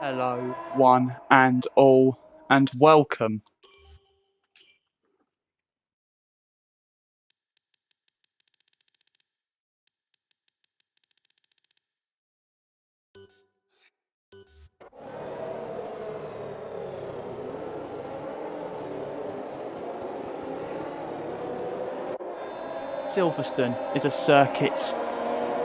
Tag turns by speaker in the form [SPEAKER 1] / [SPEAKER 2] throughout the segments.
[SPEAKER 1] Hello, one and all, and welcome. Silverstone is a circuit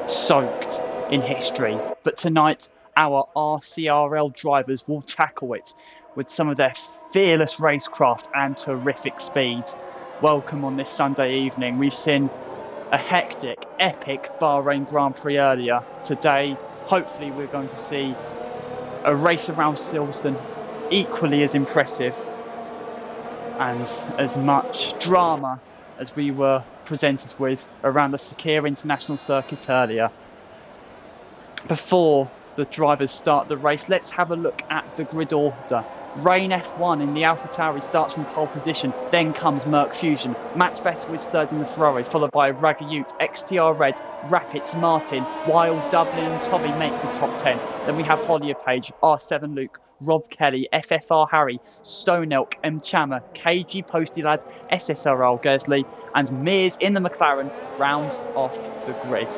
[SPEAKER 1] soaked in history, but tonight our RCRL drivers will tackle it with some of their fearless racecraft and terrific speed. Welcome on this Sunday evening. We've seen a hectic, epic Bahrain Grand Prix earlier. Today, hopefully, we're going to see a race around Silverstone equally as impressive and as much drama as we were presented with around the Sakir International Circuit earlier. Before the drivers start the race, let's have a look at the grid order. Rain F1 in the AlphaTauri starts from pole position, then comes Merc Fusion. Max Vettel is third in the Ferrari, followed by Ragayut, XTR Red, Rapids, Martin, while Dublin and Tommy make the top 10. Then we have Hollier Page, R7 Luke, Rob Kelly, FFR Harry, Stone Elk, M Chama, KG Posty Lad, SSRL Gersley, and Mears in the McLaren round off the grid.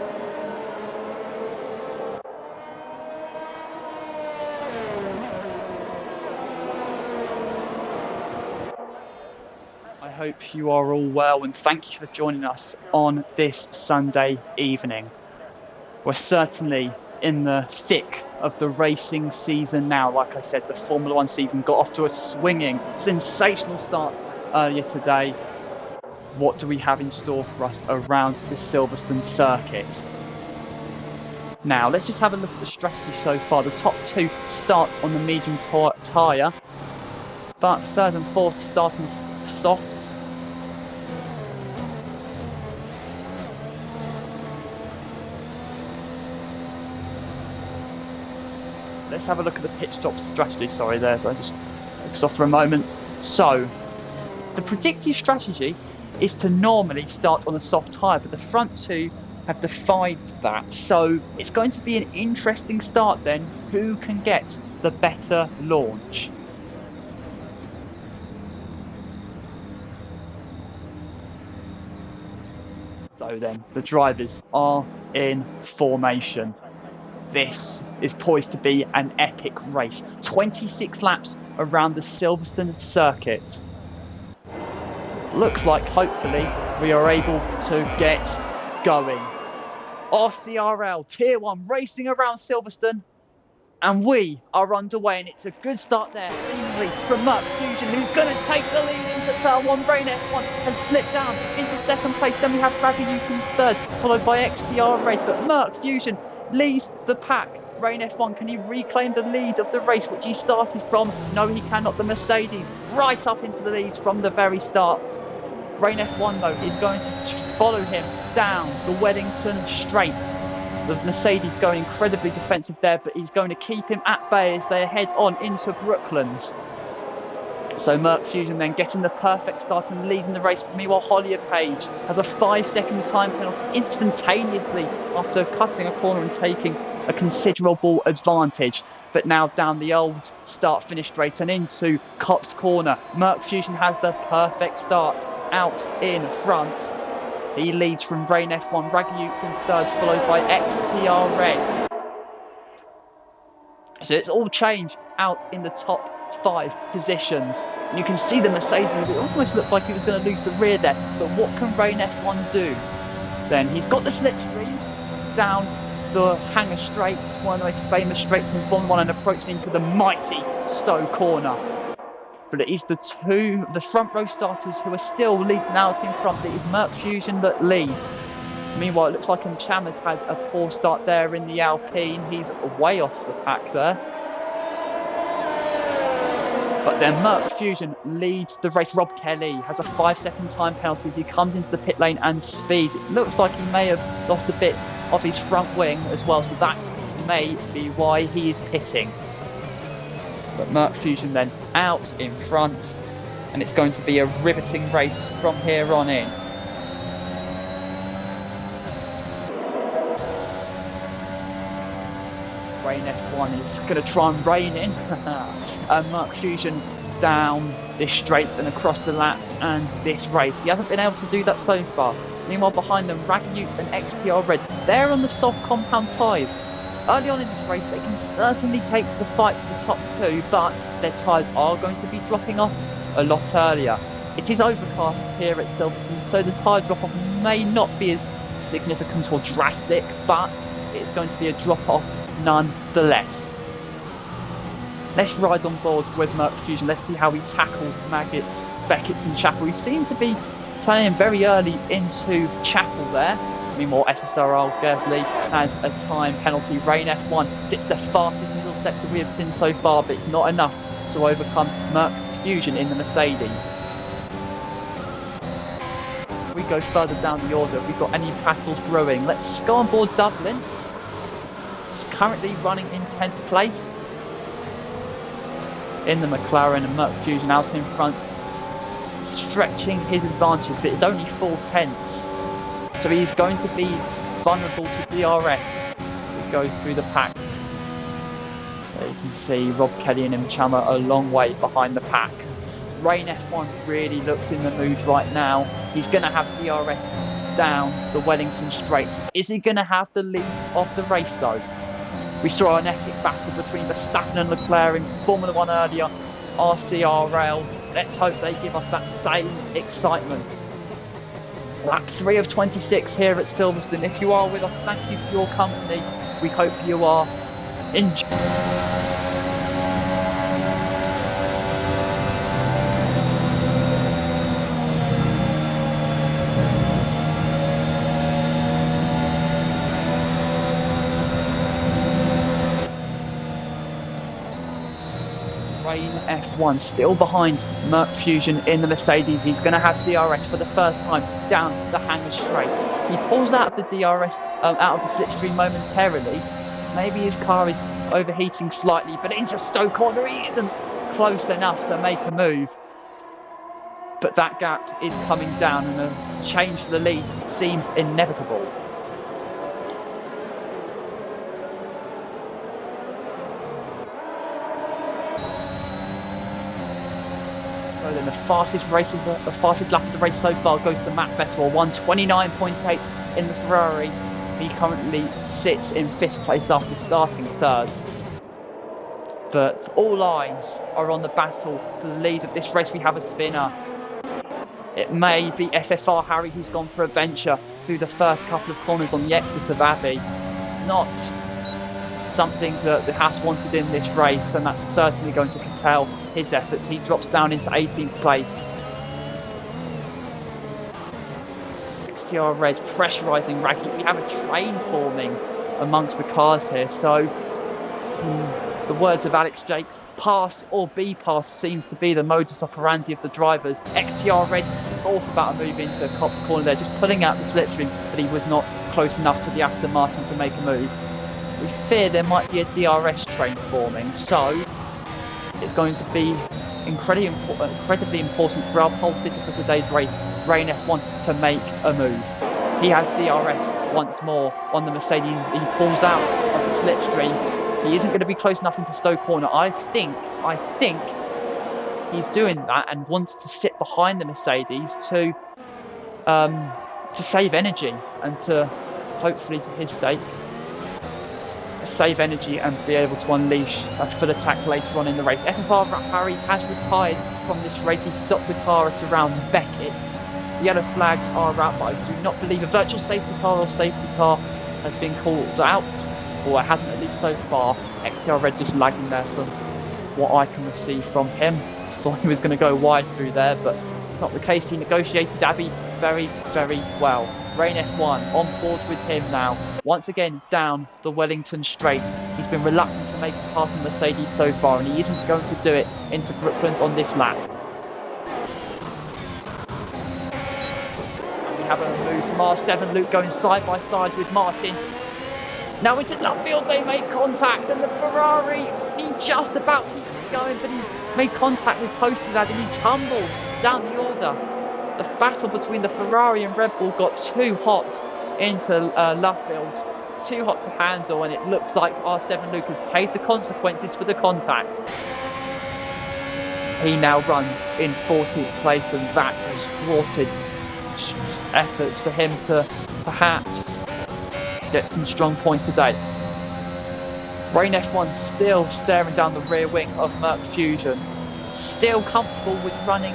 [SPEAKER 1] I hope you are all well and thank you for joining us on this Sunday evening. We're certainly in the thick of the racing season now. Like I said, the Formula One season got off to a swinging, sensational start earlier today. What do we have in store for us around the Silverstone circuit? Now, let's just have a look at the strategy so far. The top two start on the medium tyre, but third and fourth starting soft. Let's have a look at the pit stop strategy. Sorry there, so I just focused off for a moment. So, the predicted strategy is to normally start on a soft tyre, but the front two have defied that. So, it's going to be an interesting start then. Who can get the better launch? So then, the drivers are in formation. This is poised to be an epic race. 26 laps around the Silverstone circuit. Looks like, hopefully, we are able to get going. RCRL Tier 1 racing around Silverstone. And we are underway, and it's a good start there, seemingly from Merc Fusion, who's going to take the lead into turn 1. Rain F1 has slipped down into second place. Then we have Ragayut in third, followed by XTR Race. But Merc Fusion leads the pack. Rain F1, can he reclaim the lead of the race, which he started from? No, he cannot. The Mercedes right up into the lead from the very start. Rain F1, though, is going to follow him down the Weddington Straight. The Mercedes going incredibly defensive there, but he's going to keep him at bay as they head on into Brooklands. So Merc Fusion then getting the perfect start and leading the race. Meanwhile, Hollier Page has a 5-second time penalty instantaneously after cutting a corner and taking a considerable advantage. But now down the old start-finish straight and into Cops Corner. Merc Fusion has the perfect start out in front. He leads from Rain F1, Ragayut in third, followed by XTR Red. So it's all changed out in the top 5 positions. And you can see the Mercedes, it almost looked like he was going to lose the rear there. But what can Rain F1 do? Then he's got the slipstream down the Hangar Straights, one of the most famous straights in Formula 1, and approaching into the mighty Stowe Corner. But it is the front row starters who are still leading out in front. It is Merc Fusion that leads. Meanwhile, it looks like Mchama's had a poor start there in the Alpine. He's way off the pack there. But then Merc Fusion leads the race. Rob Kelly has a 5-second time penalty as he comes into the pit lane and speeds. It looks like he may have lost a bit of his front wing as well, so that may be why he is pitting. But Merc Fusion then out in front, and it's going to be a riveting race from here on in. Rain F1 is going to try and rein in Merc Fusion down this straight and across the lap and this race. He hasn't been able to do that so far. Meanwhile, behind them, Ragnute and XTR Red, they're on the soft compound tyres. Early on in this race, they can certainly take the fight to the top two, but their tyres are going to be dropping off a lot earlier. It is overcast here at Silverstone, so the tyre drop-off may not be as significant or drastic, but it's going to be a drop-off nonetheless. Let's ride on board with Merc Fusion. Let's see how he tackles Maggots, Beckett's and Chapel. He seems to be turning very early into Chapel there. Meanwhile, SSRL Gersley has a time penalty. Rain F1 sits the fastest middle sector we have seen so far, but it's not enough to overcome Merc Fusion in the Mercedes. We go further down the order. We've got any battles brewing. Let's go on board Dublin. It's currently running in 10th place in the McLaren, and Merc Fusion out in front, stretching his advantage, but it's only 4 tenths. So he's going to be vulnerable to DRS. We go through the pack. There you can see Rob Kelly and Imchama a long way behind the pack. Rain F1 really looks in the mood right now. He's going to have DRS down the Wellington Straight. Is he going to have the lead of the race though? We saw an epic battle between Verstappen and Leclerc in Formula 1 earlier, RCRL. Let's hope they give us that same excitement. Lap 3 of 26 here at Silverstone. If you are with us, thank you for your company. We hope you are enjoying. Rain F1 still behind Merc Fusion in the Mercedes. He's going to have DRS for the first time down the Hangar Straight. He pulls out of the DRS, out of the slipstream momentarily. Maybe his car is overheating slightly, but into Stoke Corner he isn't close enough to make a move. But that gap is coming down and a change for the lead seems inevitable. Then the fastest lap of the race so far goes to Matt Vettel, 1:29.8 in the Ferrari. He currently sits in 5th place after starting 3rd. But all eyes are on the battle for the lead of this race. We have a spinner. It may be FFR Harry who's gone for a venture through the first couple of corners on the exit of Abbey. Not something that the Haas wanted in this race, and that's certainly going to curtail his efforts. He drops down into 18th place. XTR Red pressurising Raggy. We have a train forming amongst the cars here, so the words of Alex Jakes, pass or be passed seems to be the modus operandi of the drivers. XTR Red thought about a move into Copse Corner there, just pulling out the slipstream, but he was not close enough to the Aston Martin to make a move. We fear there might be a DRS train forming, so it's going to be incredibly important for our pole sitter for today's race, Rain F1, to make a move. He has DRS once more on the Mercedes. He pulls out of the slipstream. He isn't going to be close enough into Stoke Corner. I think he's doing that and wants to sit behind the Mercedes to save energy and to, hopefully for his sake, save energy and be able to unleash a full attack later on in the race. FFR Harry has retired from this race. He stopped the car at around Beckett's. The yellow flags are out, but I do not believe a virtual safety car or safety car has been called out, or it hasn't, at least so far. XTR Red just lagging there from what I can see from him. Thought he was going to go wide through there, but it's not the case. He negotiated Abbey very, very well. Rain F1 on board with him now. Once again, down the Wellington Straight. He's been reluctant to make a pass on Mercedes so far, and he isn't going to do it into Brooklands on this lap. And we have a move from R7. Luke going side by side with Martin. Now into left field, they make contact, and the Ferrari, he just about keeps it going, but he's made contact with Posted Lad, and he tumbles down the order. The battle between the Ferrari and Red Bull got too hot into Luffield. too hot to handle, and it looks like R7 Luke has paid the consequences for the contact. He now runs in 14th place, and that has thwarted efforts for him to perhaps get some strong points today. Rain F1 still staring down the rear wing of Merc Fusion, still comfortable with running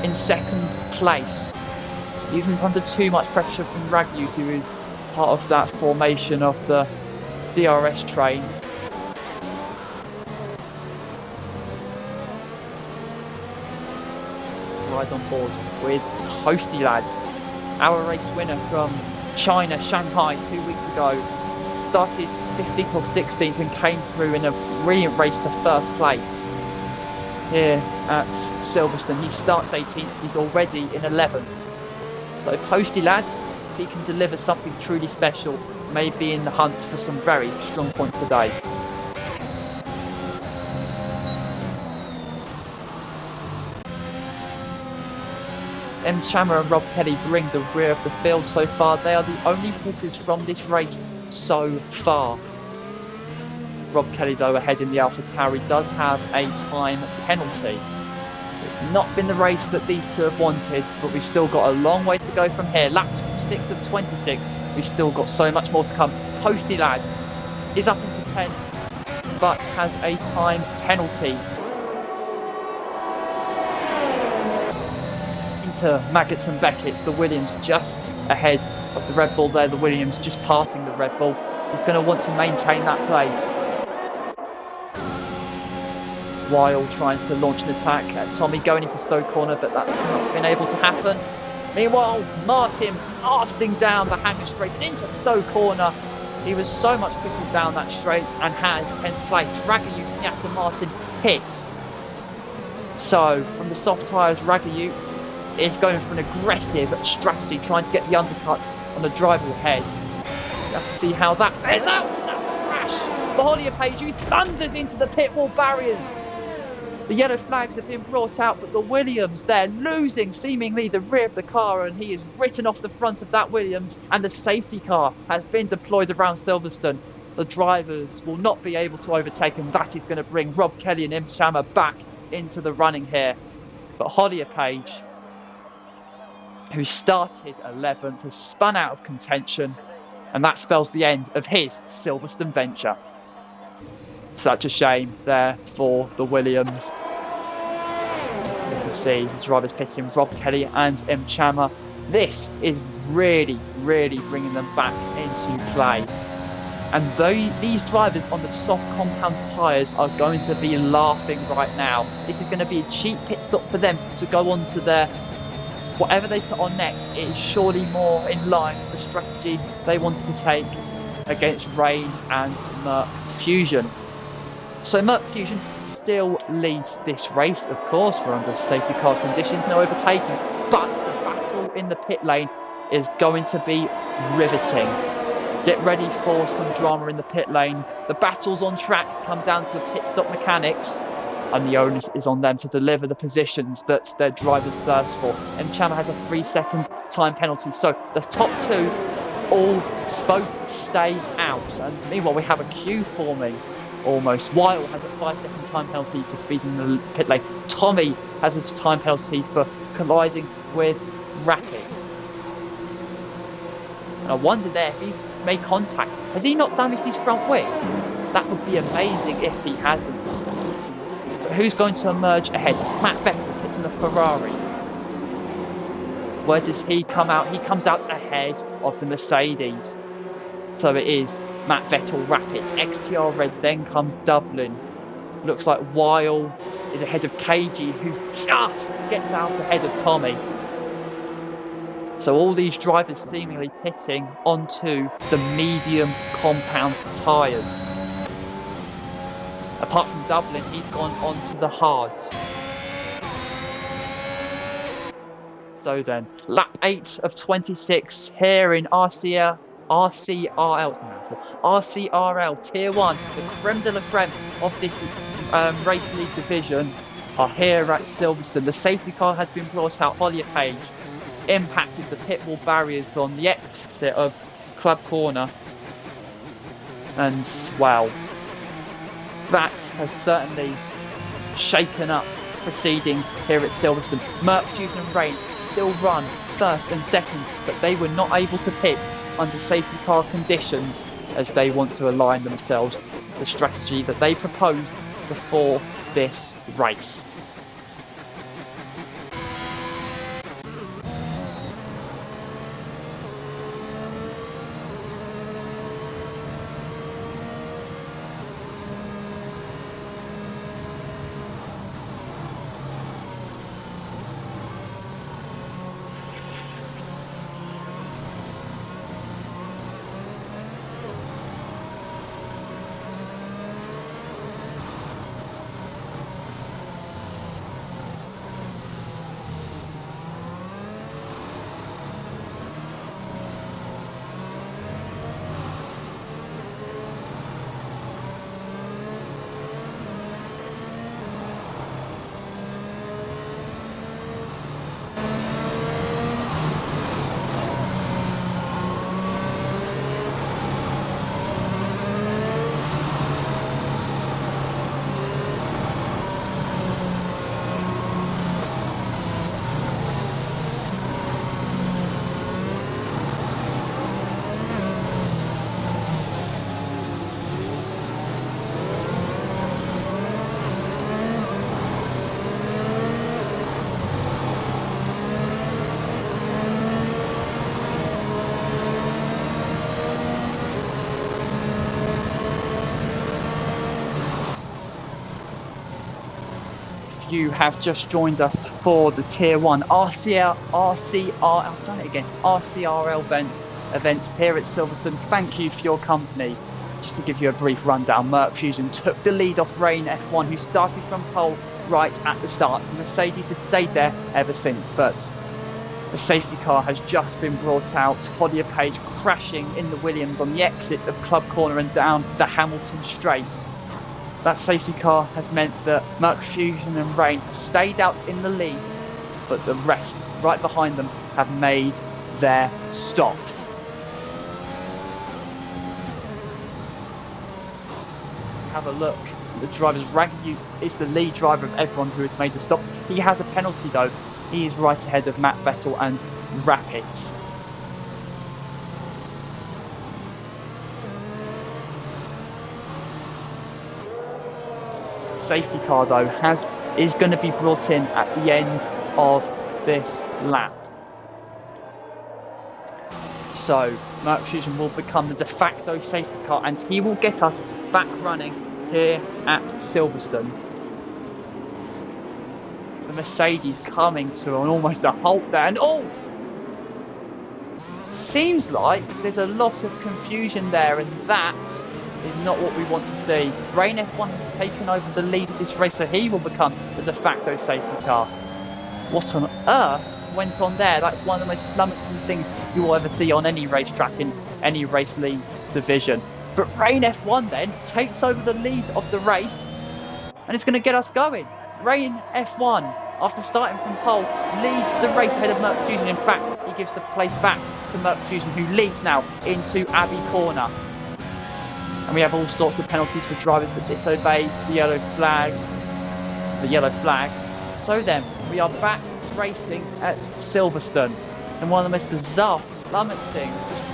[SPEAKER 1] in 2nd place. He isn't under too much pressure from Ragyut, who is part of that formation of the DRS train. Ride on board with Posty Lads, our race winner from China, Shanghai 2 weeks ago. Started 15th or 16th and came through in a brilliant race to 1st place here at Silverstone. He starts 18th, he's already in 11th. So Posty Lads, if he can deliver something truly special, may be in the hunt for some very strong points today. M. Chammer and Rob Kelly bring the rear of the field so far. They are the only hitters from this race so far. Rob Kelly, though, ahead in the AlphaTauri, does have a time penalty. So it's not been the race that these two have wanted, but we've still got a long way to go from here. Lap 6 of 26, we've still got so much more to come. Posty Lad is up into 10th, but has a time penalty. Into Maggots and Beckett's, the Williams just ahead of the Red Bull there. The Williams just passing the Red Bull. He's going to want to maintain that place. While trying to launch an attack at Tommy going into Stoke Corner, but that's not been able to happen. Meanwhile, Martin blasting down the Hanger Straight and into Stoke Corner. He was so much quicker down that straight and has 10th place. Ragyut and Aston Martin hits. So, from the soft tyres, Ragyut is going for an aggressive strategy, trying to get the undercut on the driver ahead. You have to see how that fares out, and that's a crash. Mahalia Page, who thunders into the pit wall barriers. The yellow flags have been brought out, but the Williams there losing seemingly the rear of the car, and he is written off the front of that Williams, and the safety car has been deployed around Silverstone. The drivers will not be able to overtake, and that is going to bring Rob Kelly and Im Shamma back into the running here. But Hollier Page, who started 11th, has spun out of contention, and that spells the end of his Silverstone venture. Such a shame there for the Williams. You can see the drivers pitting, Rob Kelly and M. Chammer. This is really, really bringing them back into play. And these drivers on the soft compound tyres are going to be laughing right now. This is going to be a cheap pit stop for them to go on to their whatever they put on next. It is surely more in line with the strategy they wanted to take against Rain and Merc Fusion. So Merc Fusion still leads this race, of course. We're under safety car conditions, no overtaking. But the battle in the pit lane is going to be riveting. Get ready for some drama in the pit lane. The battles on track come down to the pit stop mechanics, and the onus is on them to deliver the positions that their drivers thirst for. M. Chammer has a 3-second time penalty, so the top two all both stay out. And meanwhile, we have a queue forming. Almost. Weil has a 5-second time penalty for speeding in the pit lane. Tommy has his time penalty for colliding with Rapids. And I wonder there if he's made contact. Has he not damaged his front wing? That would be amazing if he hasn't. But who's going to emerge ahead? Matt Vettel pits in the Ferrari. Where does he come out? He comes out ahead of the Mercedes. So it is Matt Vettel, Rapids, XTR Red, then comes Dublin. Looks like Weil is ahead of KG, who just gets out ahead of Tommy. So all these drivers seemingly pitting onto the medium compound tyres. Apart from Dublin, he's gone onto the hards. So then, lap 8 of 26 here in RCRL, Tier 1, the creme de la creme of this race league division are here at Silverstone. The safety car has been brought out. Hollier Page impacted the pit wall barriers on the exit of Club Corner. And, well, that has certainly shaken up proceedings here at Silverstone. Merc, Fusion and Rain still run first and second, but they were not able to pit under safety car conditions as they want to align themselves with the strategy that they proposed before this race. You have just joined us for the Tier 1 RCRL event here at Silverstone. Thank you for your company. Just to give you a brief rundown, Merc Fusion took the lead off Rain F1, who started from pole right at the start. Mercedes has stayed there ever since, but the safety car has just been brought out. Claudia Page crashing in the Williams on the exit of Club Corner and down the Hamilton Straight. That safety car has meant that Merc Fusion and Rain have stayed out in the lead, but the rest right behind them have made their stops. Have a look. The driver's Ragged is the lead driver of everyone who has made the stop. He has a penalty though. He is right ahead of Matt Vettel and Rapids. Safety car though is going to be brought in at the end of this lap. So Merc Fusion will become the de facto safety car and he will get us back running here at Silverstone. The Mercedes coming to almost a halt there, and seems like there's a lot of confusion there, and that is not what we want to see. Rain F1 has taken over the lead of this race, so he will become the de facto safety car. What on earth went on there? That's one of the most flummoxing things you will ever see on any racetrack in any race league division. But Rain F1 then takes over the lead of the race, and it's going to get us going. Rain F1, after starting from pole, leads the race ahead of Merc Fusion. In fact, he gives the place back to Merc Fusion, who leads now into Abbey Corner. And we have all sorts of penalties for drivers that disobey the yellow flags. So then, we are back racing at Silverstone. And one of the most bizarre, flummoxing, just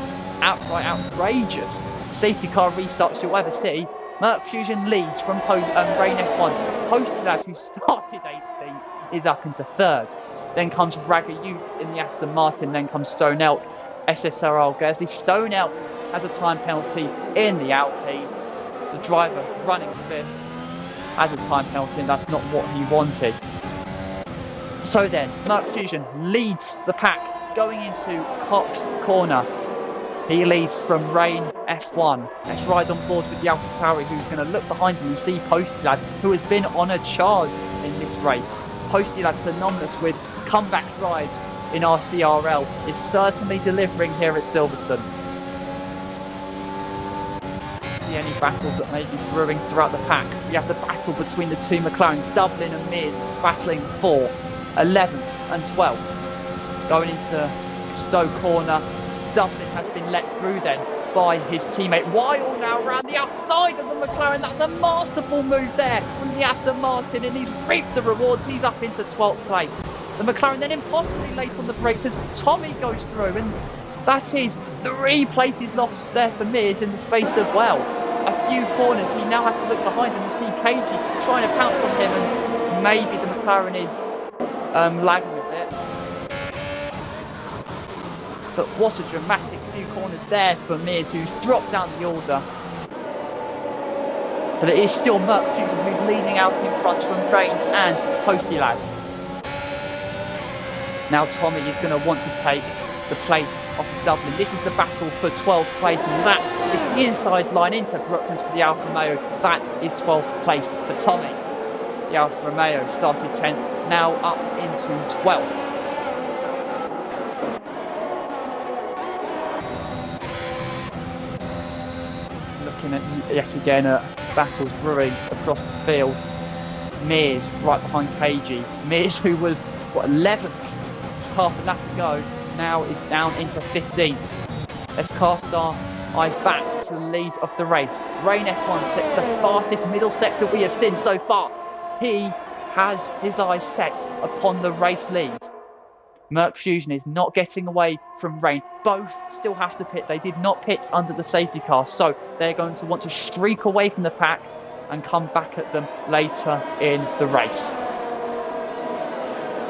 [SPEAKER 1] outright outrageous safety car restarts you'll ever see. Merc Fusion leads from Rain F1. Posty Lads, who started 18th, is up into 3rd. Then comes Ragga Utes in the Aston Martin. Then comes Stone Elk, SSRL Gersley. Stone Elk has a time penalty in the Alpine. The driver running 5th has a time penalty, and that's not what he wanted. So then, Merc Fusion leads the pack going into Cox Corner. He leads from Rain F1. Let's ride on board with the AlphaTauri, who's going to look behind him and see Posty Lad, who has been on a charge in this race. Posty Lad, synonymous with comeback drives in RCRL, is certainly delivering here at Silverstone. See any battles that may be brewing throughout the pack. We have the battle between the two McLarens, Dublin and Mears, battling for 11th and 12th. Going into Stowe Corner, Dublin has been let through then by his teammate. Weil now around the outside of the McLaren. That's a masterful move there from the Aston Martin, and he's reaped the rewards. He's up into 12th place. The McLaren then impossibly late on the brakes as Tommy goes through, and that is 3 places lost there for Mears in the space of, well, a few corners. He now has to look behind him and see KG trying to pounce on him, and maybe the McLaren is lagging a bit. But what a dramatic few corners there for Mears, who's dropped down the order. But it is still Merc Fusion who's leading out in front from Rain and Posty Lad. Now Tommy is going to want to take the place of Dublin. This is the battle for 12th place, and that is the inside line into Brooklands for the Alfa Romeo. That is 12th place for Tommy. The Alfa Romeo started 10th, now up into 12th. Looking at yet again at battles brewing across the field. Mears right behind KG. Mears, who was 11th, just half a lap to go, now is down into 15th. Let's cast our eyes back to the lead of the race. Rain F16, the fastest middle sector we have seen so far. He has his eyes set upon the race lead. Merc Fusion is not getting away from Rain. Both still have to pit. They did not pit under the safety car, so they're going to want to streak away from the pack and come back at them later in the race.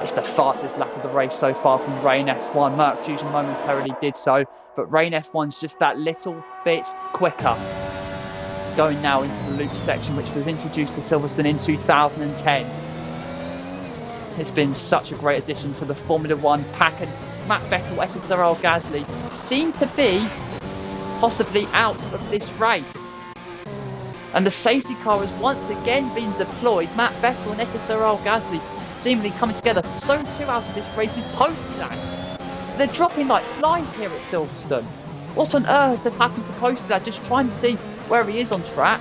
[SPEAKER 1] It's the fastest lap of the race so far from Rain F1. Merc Fusion momentarily did so, but Rain F1's just that little bit quicker. Going now into the loop section, which was introduced to Silverstone in 2010. It's been such a great addition to the Formula One pack, and Matt Vettel, SSRL Gasly seem to be possibly out of this race. And the safety car has once again been deployed. Matt Vettel and SSRL Gasly seemingly coming together. So too out of this race is Posty Lad. They're dropping like flies here at Silverstone. What on earth has happened to Posty Lad? Just trying to see where he is on track.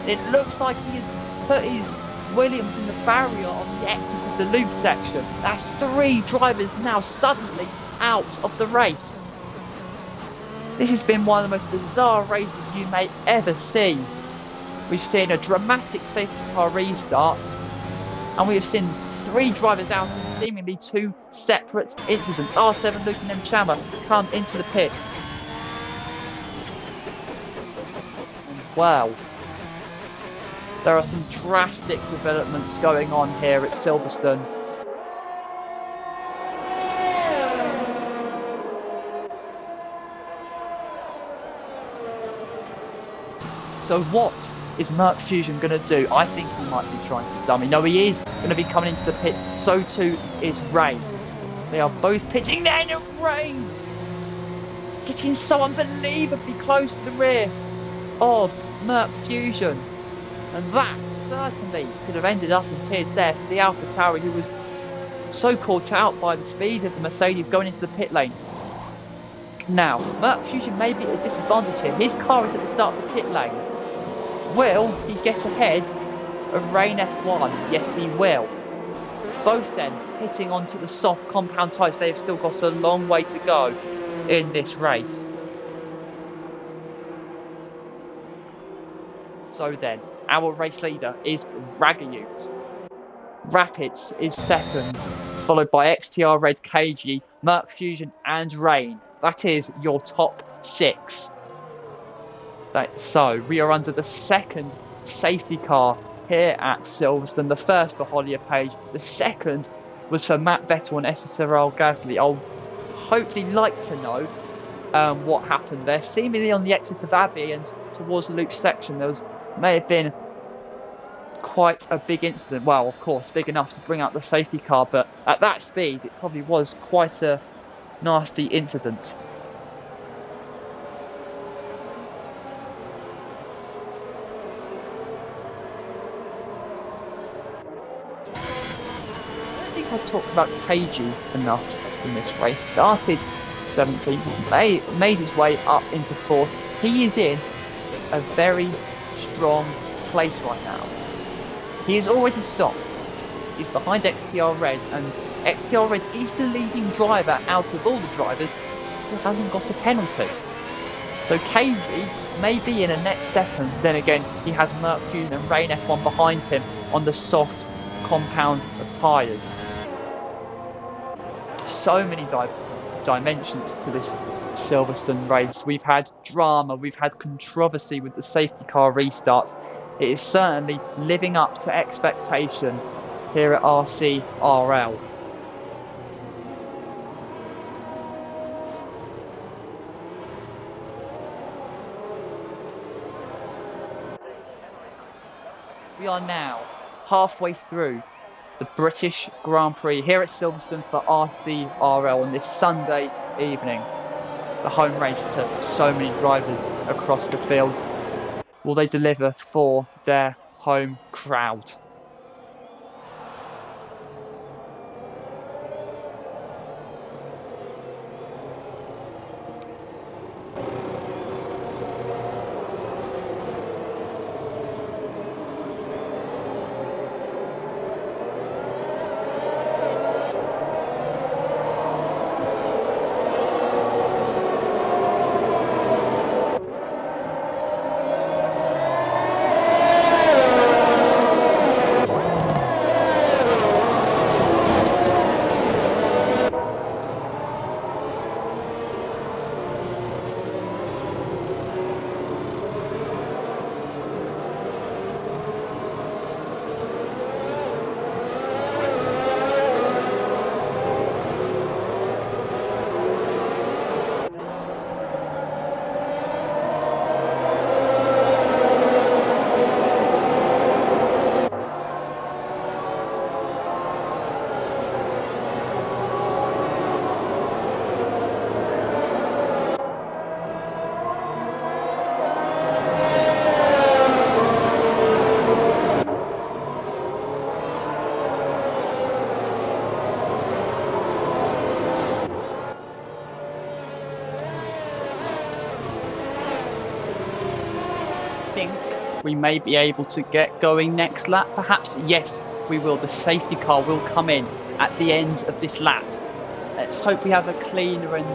[SPEAKER 1] It looks like he has put his Williams in the barrier on the exit of the loop section. That's 3 drivers now suddenly out of the race. This has been one of the most bizarre races you may ever see. We've seen a dramatic safety car restart, and we have seen 3 drivers out in seemingly 2 separate incidents. R7 Luke and M Chandler come into the pits. And wow. There are some drastic developments going on here at Silverstone. So what is Merc Fusion going to do? I think he might be trying to dummy. No, he is going to be coming into the pits. So too is Rain. They are both pitting there in Rain, getting so unbelievably close to the rear of Merc Fusion. And that certainly could have ended up in tears there for the AlphaTauri, who was so caught out by the speed of the Mercedes going into the pit lane. Now, Merc Fusion may be at a disadvantage here. His car is at the start of the pit lane. Will he get ahead of Rain F1? Yes, he will. Both then pitting onto the soft compound tyres. They have still got a long way to go in this race. So then, our race leader is Ragayut. Rapids is second, followed by XTR Red, KG, Merc Fusion and Rain. That is your top 6. So we are under the second safety car here at Silverstone. The first for Hollier Page, the second was for Matt Vettel and SSRL Gasly. I'll hopefully like to know what happened there. Seemingly on the exit of Abbey and towards the loop section, there may have been quite a big incident. Well, of course, big enough to bring out the safety car, but at that speed, it probably was quite a nasty incident. I think I've talked about KG enough in this race. Started 17th, he's made his way up into 4th. He is in a very strong place right now. He is already stopped. He's behind XTR Red, and XTR Red is the leading driver out of all the drivers who hasn't got a penalty. So KG may be in the next seconds. Then again, he has Merc Fusion and Rain F1 behind him on the soft compound of tyres. So many dimensions to this Silverstone race. We've had drama, we've had controversy with the safety car restarts. It is certainly living up to expectation here at RCRL. We are now halfway through the British Grand Prix here at Silverstone for RCRL on this Sunday evening. The home race to so many drivers across the field. Will they deliver for their home crowd? We may be able to get going next lap. Perhaps, yes, we will. The safety car will come in at the end of this lap. Let's hope we have a cleaner and,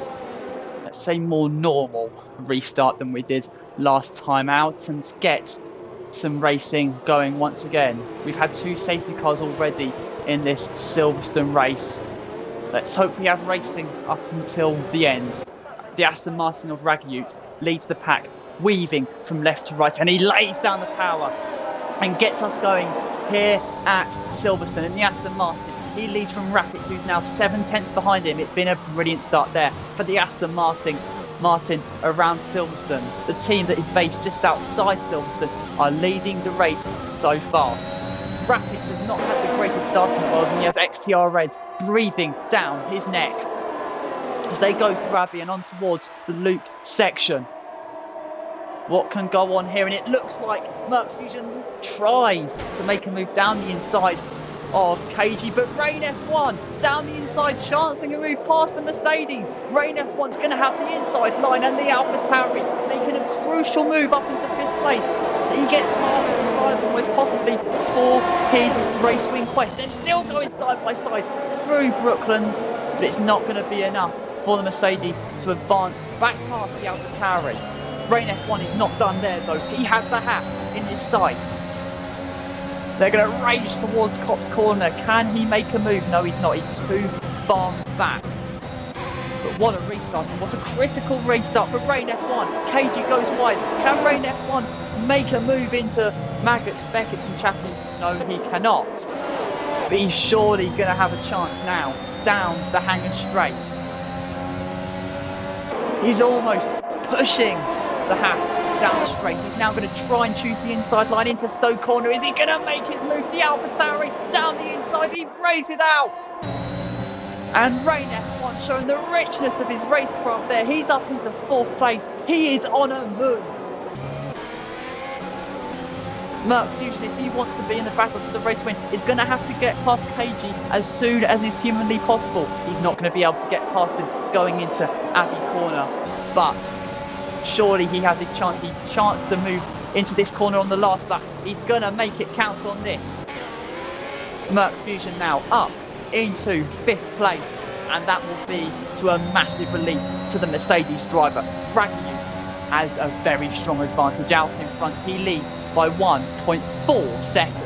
[SPEAKER 1] let's say, more normal restart than we did last time out and get some racing going once again. We've had 2 safety cars already in this Silverstone race. Let's hope we have racing up until the end. The Aston Martin of Raghut leads the pack, weaving from left to right, and he lays down the power and gets us going here at Silverstone. And the Aston Martin, he leads from Rapids, who's now 7 tenths behind him. It's been a brilliant start there for the Aston Martin around Silverstone. The team that is based just outside Silverstone are leading the race so far. Rapids has not had the greatest starting world, and he has XTR Red breathing down his neck as they go through Abbey and on towards the loop section. What can go on here? And it looks like Merc Fusion tries to make a move down the inside of KG, but Rain F1 down the inside, chancing a move past the Mercedes. Rain F1's going to have the inside line, and the AlphaTauri making a crucial move up into 5th place. He gets past the rival most possibly for his race win quest. They're still going side by side through Brooklands, but it's not going to be enough for the Mercedes to advance back past the AlphaTauri. Rain F1 is not done there though. He has the hat in his sights. They're going to rage towards Copse Corner. Can he make a move? No, he's not. He's too far back. But what a restart, and what a critical restart for Rain F1. KG goes wide. Can Rain F1 make a move into Maggots, Beckett's and Chapel? No, he cannot. But he's surely going to have a chance now down the Hangar Straight. He's almost pushing the Haas down the straight. He's now going to try and choose the inside line into Stoke Corner. Is he going to make his move? The AlphaTauri down the inside. He braved it out. And Rain F1 showing the richness of his racecraft there. He's up into 4th place. He is on a move. Merc Fusion, if he wants to be in the battle for the race win, is going to have to get past KG as soon as is humanly possible. He's not going to be able to get past him going into Abbey Corner, but surely he has a chance to move into this corner on the last lap. He's going to make it count on this. Merc Fusion now up into 5th place, and that will be to a massive relief to the Mercedes driver. Raghut has a very strong advantage out in front. He leads by 1.4 seconds.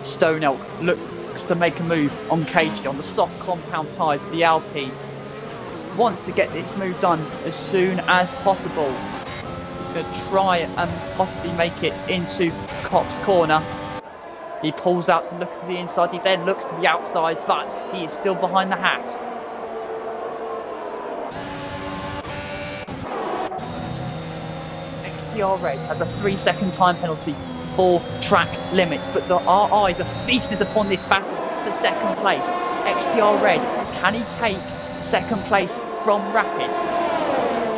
[SPEAKER 1] Stone Elk looks to make a move on KG on the soft compound tyres. The Alpine wants to get this move done as soon as possible. He's going to try and possibly make it into Kopp's corner. He pulls out to look to the inside. He then looks to the outside, but he is still behind the Haas. XTR Red has a 3-second time penalty for track limits, but our eyes are feasted upon this battle for second place. XTR Red, can he take second place from Rapids?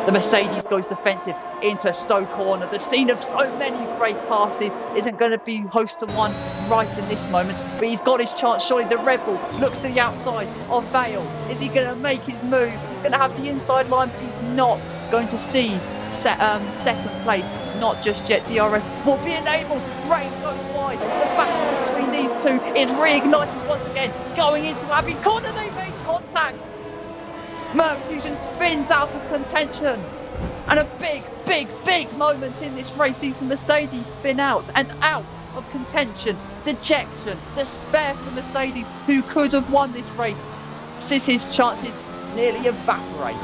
[SPEAKER 1] The Mercedes goes defensive into Stowe corner. The scene of so many great passes isn't going to be host to one right in this moment, but he's got his chance. Surely the Red Bull looks to the outside of Vale. Is he going to make his move? He's going to have the inside line, but he's not going to seize second place. Not just yet. DRS will be enabled. Rain goes wide. The battle between these two is reignited once again. Going into Abbey corner, they make contact. Merc Fusion spins out of contention, and a big moment in this race sees the Mercedes spin out and out of contention. Dejection, despair for Mercedes, who could have won this race, since his chances nearly evaporate.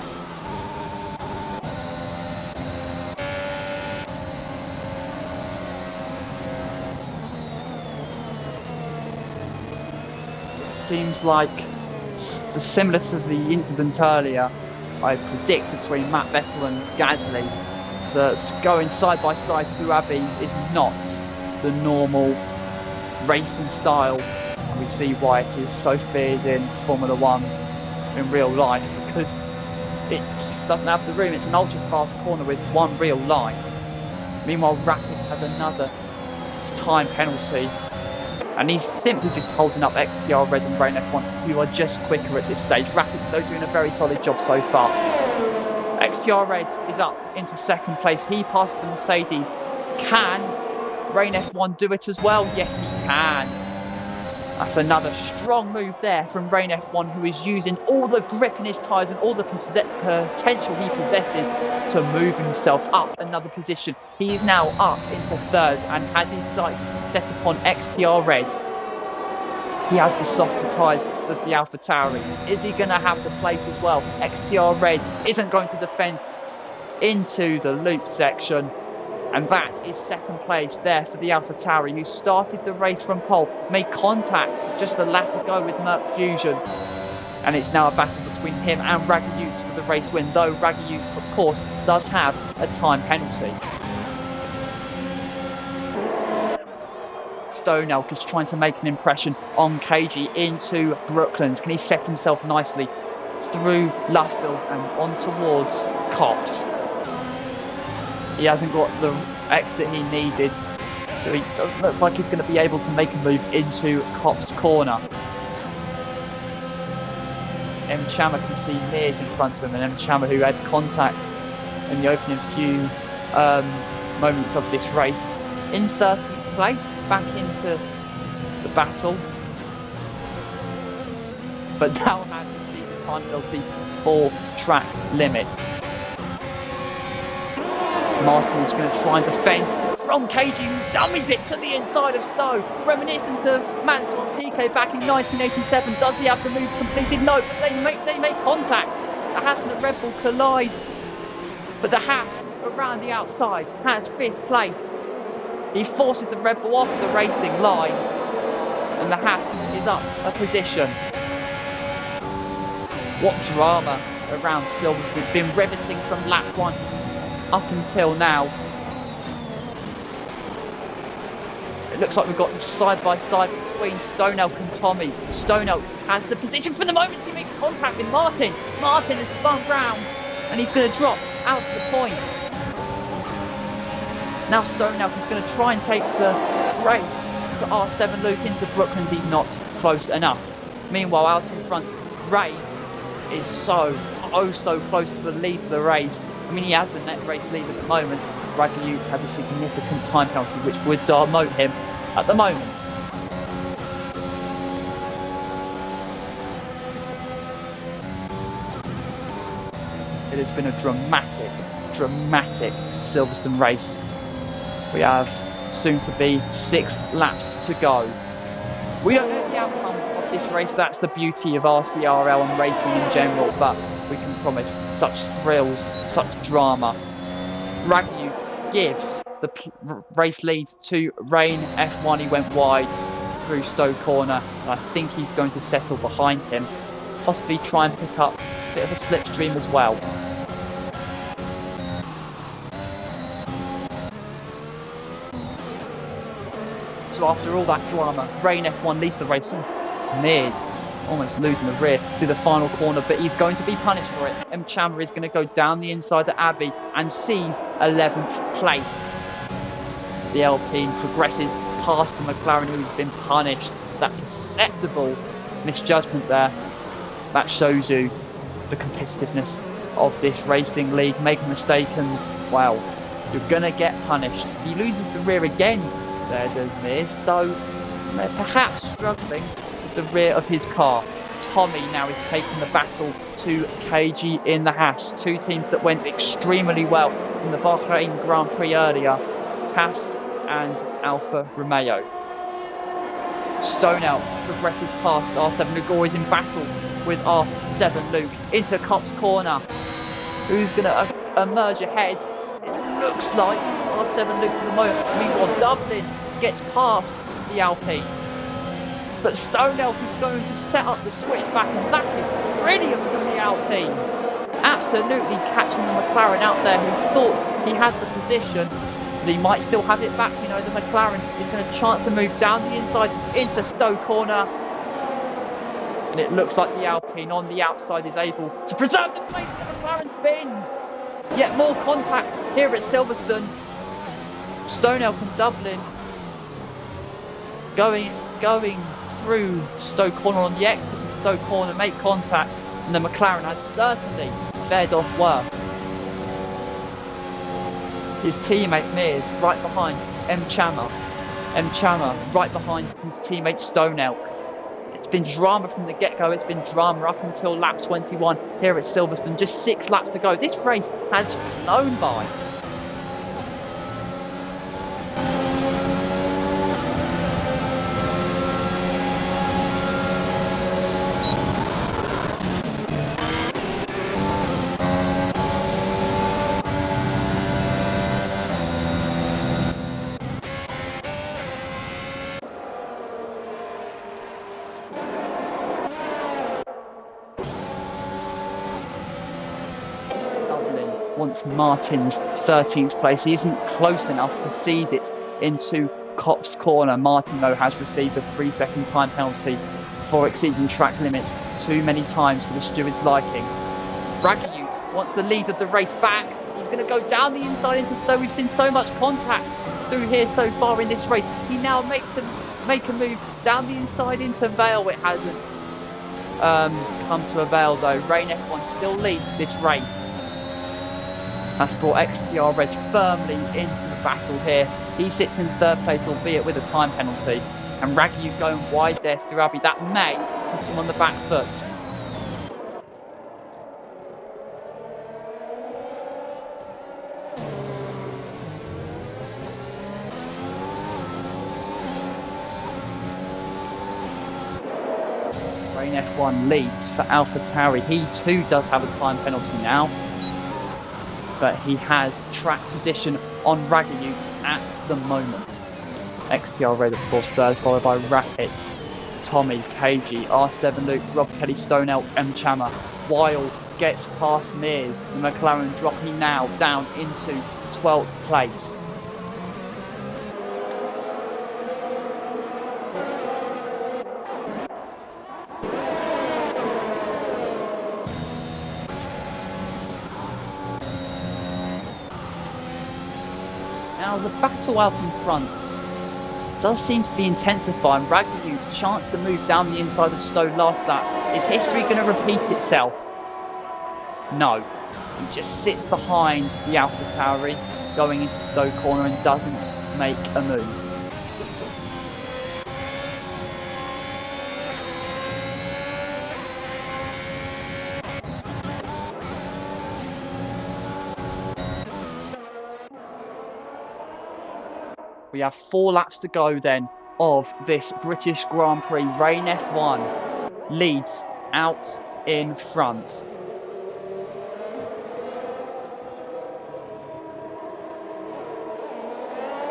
[SPEAKER 1] It seems like, similar to the incident earlier, I predict between Matt Vettel and Gasly that going side by side through Abbey is not the normal racing style, and we see why it is so feared in Formula One in real life, because it just doesn't have the room. It's an ultra fast corner with one real line. Meanwhile, Rapids has another time penalty, and he's simply just holding up XTR Red and Brain F1, who are just quicker at this stage. Rapids, though, doing a very solid job so far. XTR Red is up into second place. He passes the Mercedes. Can Brain F1 do it as well? Yes, he can. That's another strong move there from Brain F1, who is using all the grip in his tyres and all the potential he possesses to move himself up another position. He is now up into third and has his sights set upon XTR Red. He has the softer tyres, does the AlphaTauri. Is he going to have the place as well? XTR Red isn't going to defend into the loop section. And that is second place there for the AlphaTauri, who started the race from pole, made contact just a lap ago with Merc Fusion. And it's now a battle between him and Ragayut for the race win, though Ragayut, of course, does have a time penalty. Stone Elk is trying to make an impression on KG into Brooklands. Can he set himself nicely through Luffield and on towards Kopp's? He hasn't got the exit he needed, so he doesn't look like he's going to be able to make a move into Kopp's corner. M. Chama can see Mears in front of him, and M. Chama, who had contact in the opening few moments of this race, in 13th place, back into the battle, but now has received the time penalty for track limits. Martin is going to try and defend from KG, who dummies it to the inside of Stowe. Reminiscent of Mansell and Piquet back in 1987. Does he have the move completed? No, but they make contact. The Haas and the Red Bull collide. But the Haas, around the outside, has 5th place. He forces the Red Bull off the racing line, and the Haas is up a position. What drama around Silverstone. It's been riveting from lap 1 up until now. It looks like we've got side by side between Stone Elk and Tommy. Stone Elk has the position for the moment. He makes contact with Martin. Martin has spun round, and he's going to drop out of the points. Now Stone Elk is going to try and take the race to R7 loop into Brooklands. He's not close enough. Meanwhile, out in front, Ray is so close to the lead of the race. I mean, he has the net race lead at the moment. Ragayut has a significant time penalty, which would demote him at the moment. It has been a dramatic Silverstone race. We have soon to be 6 laps to go. We don't know the outcome of this race. That's the beauty of RCRL and racing in general, but we can promise such thrills, such drama. Raghut gives the race lead to Rain F1. He went wide through Stowe Corner, and I think he's going to settle behind him, possibly try and pick up a bit of a slipstream as well. So after all that drama, Rain F1 leads the race. Mears almost losing the rear to the final corner, but he's going to be punished for it. M. Chandler is going to go down the inside to Abbey and seize 11th place. The Alpine progresses past the McLaren, who's been punished. That perceptible misjudgment there. That shows you the competitiveness of this racing league. Make a mistake and, well, you're going to get punished. He loses the rear again. There does Mears, so perhaps struggling with the rear of his car. Tommy now is taking the battle to KG in the Haas. 2 teams that went extremely well in the Bahrain Grand Prix earlier. Haas and Alfa Romeo. Stonehouse progresses past R7. Lugoy is in battle with R7 Luke into Copse Corner. Who's going to emerge ahead? It looks like R7 Luke for the moment. Meanwhile, Dublin gets past the Alpine. But Stonehouse is going to set up the switchback, and that is brilliant from the Alpine. Absolutely catching the McLaren out there, who thought he had the position. But he might still have it back. You know, the McLaren is going to chance to move down the inside into Stowe Corner. And it looks like the Alpine on the outside is able to preserve the place, and the McLaren spins. Yet more contact here at Silverstone. Stonehouse and Dublin going through Stowe Corner on the exit of Stowe Corner, make contact, and the McLaren has certainly fared off worse. His teammate Mears right behind M. Chandler. M. Chandler right behind his teammate Stonehouse. It's been drama from the get-go. It's been drama up until lap 21 here at Silverstone. Just 6 laps to go. This race has flown by. Wants Martin's 13th place. He isn't close enough to seize it into Copse Corner. Martin, though, has received a 3-second time penalty for exceeding track limits too many times for the steward's liking. Raghut wants the lead of the race back. He's going to go down the inside into Stowe. We've seen so much contact through here so far in this race. He now makes to make a move down the inside into Vale. It hasn't come to avail, though. Rain F1 still leads this race. That's brought XTR Reds firmly into the battle here. He sits in 3rd place, albeit with a time penalty. And Raghut going wide there through Abbey. That may put him on the back foot. Rain F1 leads for AlphaTauri. He too does have a time penalty now, but he has track position on Raghut at the moment. XTR Red, of course, 3rd, followed by Rapid, Tommy, KG, R7 Luke, Rob Kelly, Stonehouse, M. Chandler. Weil gets past Mears. The McLaren dropping now down into 12th place. Now the battle out in front does seem to be intensifying. Raghut chance to move down the inside of Stowe last lap. Is history going to repeat itself? No. He just sits behind the AlphaTauri going into Stowe Corner and doesn't make a move. We have 4 laps to go then of this British Grand Prix. Rain F1 leads out in front.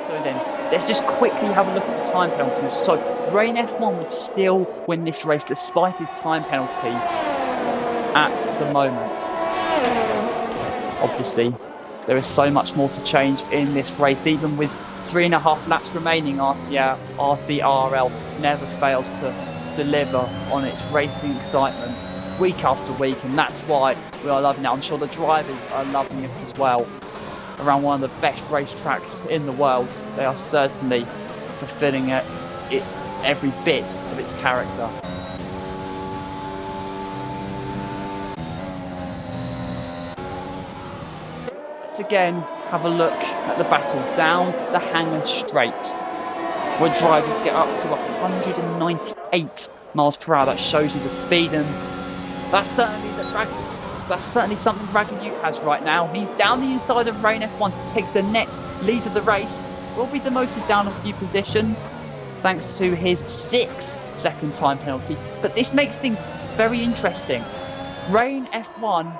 [SPEAKER 1] So then, let's just quickly have a look at the time penalties. So Rain F1 would still win this race despite his time penalty at the moment. Obviously, there is so much more to change in this race. Even with 3.5 laps remaining, RCRL never fails to deliver on its racing excitement week after week, and that's why we are loving it. I'm sure the drivers are loving it as well. Around one of the best racetracks in the world, they are certainly fulfilling it every bit of its character. Let's again have a look at the battle down the Hangar Straight, where drivers get up to 198 miles per hour. That shows you the speed, and that's certainly something Ragueneau has right now. He's down the inside of Rain F1, takes the net lead of the race, will be demoted down a few positions thanks to his 6-second time penalty. But this makes things very interesting. Rain F1,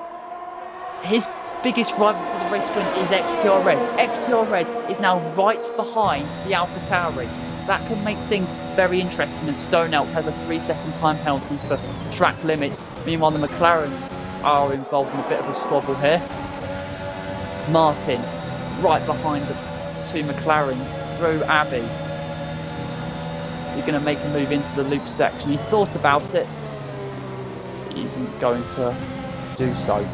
[SPEAKER 1] his biggest rival for the race win is XTR Red. XTR Red is now right behind the AlphaTauri. That can make things very interesting, and Stone Elk has a 3-second time penalty for track limits. Meanwhile, the McLarens are involved in a bit of a squabble here. Martin right behind the 2 McLarens through Abbey. Is he going to make a move into the loop section? He thought about it. He isn't going to do so.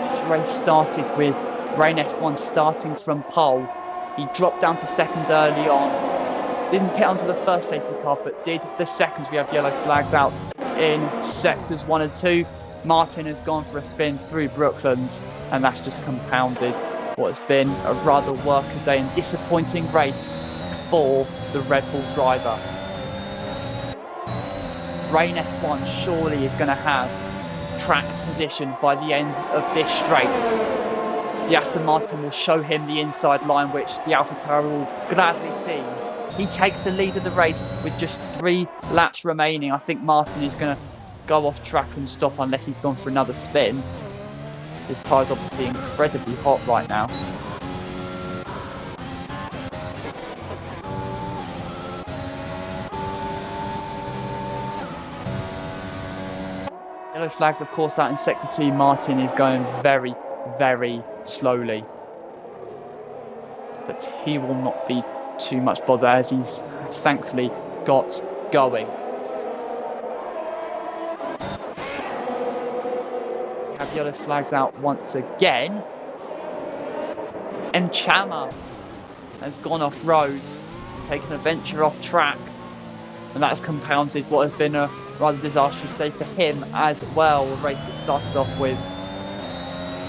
[SPEAKER 1] This race started with Rain F1 starting from pole. He dropped down to second early on. Didn't pit onto the first safety car, but did the second. We have yellow flags out in sectors 1 and 2. Martin has gone for a spin through Brooklands, and that's just compounded what has been a rather workaday and disappointing race for the Red Bull driver. Rain F1 surely is going to have track position by the end of this straight. The Aston Martin will show him the inside line, which the AlphaTauri will gladly seize. He takes the lead of the race with just 3 laps remaining. I think Martin is going to go off track and stop unless he's gone for another spin. His tyre's obviously incredibly hot right now. Yellow flags, of course, out in sector 2. Martin is going very, very slowly, but he will not be too much bother as he's thankfully got going. We have yellow flags out once again. M. Chama has gone off road, taken a venture off track, and that has compounded what has been a rather disastrous day for him as well. A race that started off with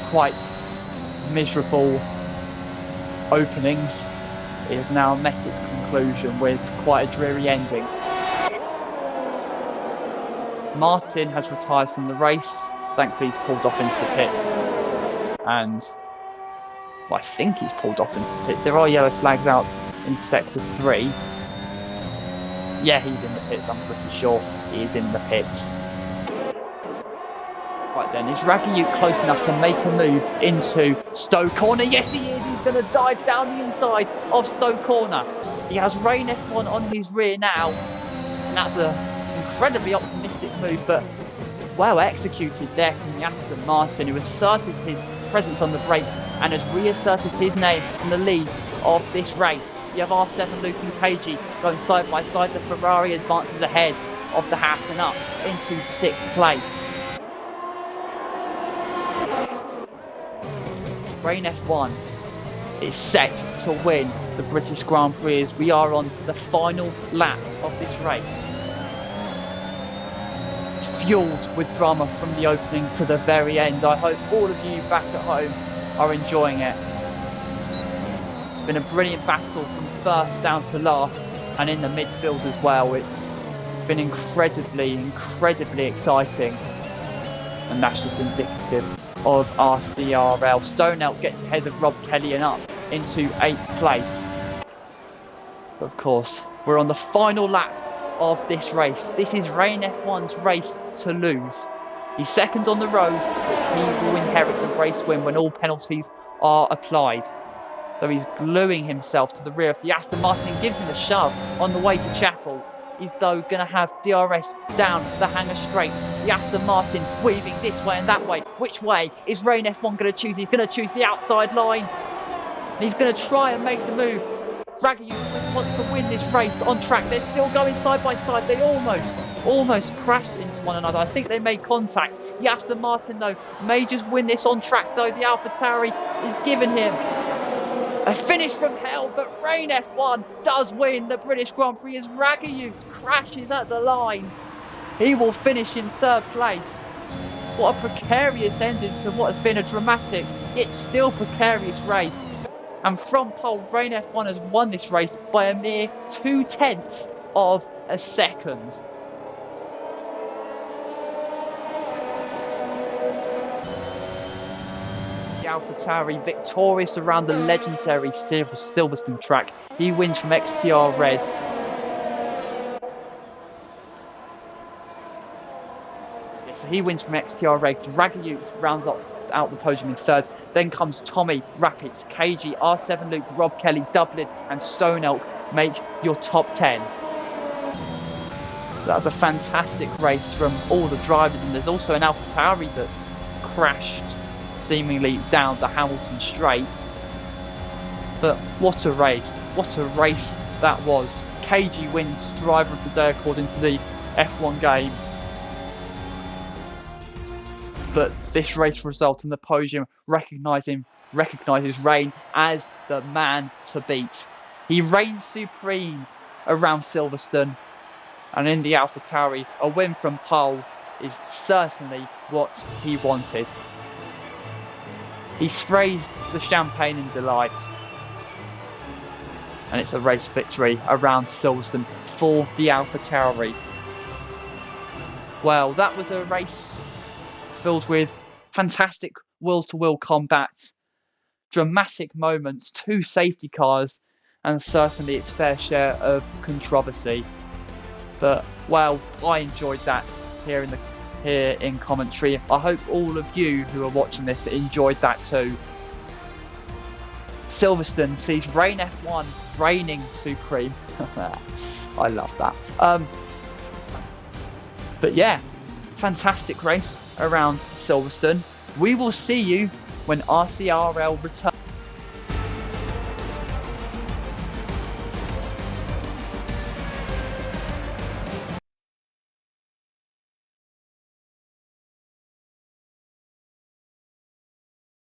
[SPEAKER 1] quite miserable openings. It has now met its conclusion with quite a dreary ending. Martin has retired from the race. Thankfully, he's pulled off into the pits. And well, I think he's pulled off into the pits. There are yellow flags out in sector 3. Yeah, he's in the pits. I'm pretty sure he is in the pits. Right then, is Ragueneau close enough to make a move into Stowe Corner? Yes, he is. He's going to dive down the inside of Stowe Corner. He has Rain F1 on his rear now, and that's an incredibly optimistic move, but well executed there from the Aston Martin, who asserted his presence on the brakes and has reasserted his name in the lead of this race. You have R7, Luke and KG going side by side. The Ferrari advances ahead of the Haas and up into 6th place. Rain F1 is set to win the British Grand Prix as we are on the final lap of this race. Fueled with drama from the opening to the very end. I hope all of you back at home are enjoying it. It's been a brilliant battle from first down to last, and in the midfield as well. It's been incredibly exciting. And that's just indicative of RCRL. Stonehelp gets ahead of Rob Kelly and up into 8th place. But of course, we're on the final lap of this race. This is Rain F1's race to lose. He's second on the road, but he will inherit the race win when all penalties are applied. So he's gluing himself to the rear of the Aston Martin, gives him a shove on the way to Chapel. He's though going to have DRS down the hangar straight. The Aston Martin weaving this way and that way. Which way is Rain F1 going to choose? He's going to choose the outside line. And he's going to try and make the move. Raguel wants to win this race on track. They're still going side by side. They almost crashed into one another. I think they made contact. The Aston Martin, though, may just win this on track, though. The AlphaTauri is giving him a finish from hell, but Rain F1 does win the British Grand Prix as Raguel crashes at the line. He will finish in 3rd place. What a precarious ending to what has been a dramatic, yet still precarious race. And from pole, Rain F1 has won this race by a mere 0.2 of a second. AlphaTauri victorious around the legendary Silverstone track. He wins from XTR Red. So he wins from XTR Red. Raguel rounds out the podium in 3rd. Then comes Tommy, Rapids, KG, R7 Luke, Rob Kelly, Dublin and Stonehelp make your top 10. That was a fantastic race from all the drivers, and there's also an AlphaTauri that's crashed seemingly down the Hamilton straight. But what a race that was. KG wins driver of the day according to the F1 game. But this race result in the podium recognises Rain as the man to beat. He reigns supreme around Silverstone, and in the AlphaTauri, a win from pole is certainly what he wanted. He sprays the champagne in delight, and it's a race victory around Silverstone for the AlphaTauri. Well, that was a race filled with fantastic wheel-to-wheel combat, dramatic moments, 2 safety cars, and certainly its fair share of controversy. But, well, I enjoyed that here in commentary. I hope all of you who are watching this enjoyed that too. Silverstone sees Rain F1 reigning supreme. I love that. But yeah, fantastic race around Silverstone. We will see you when RCRL returns.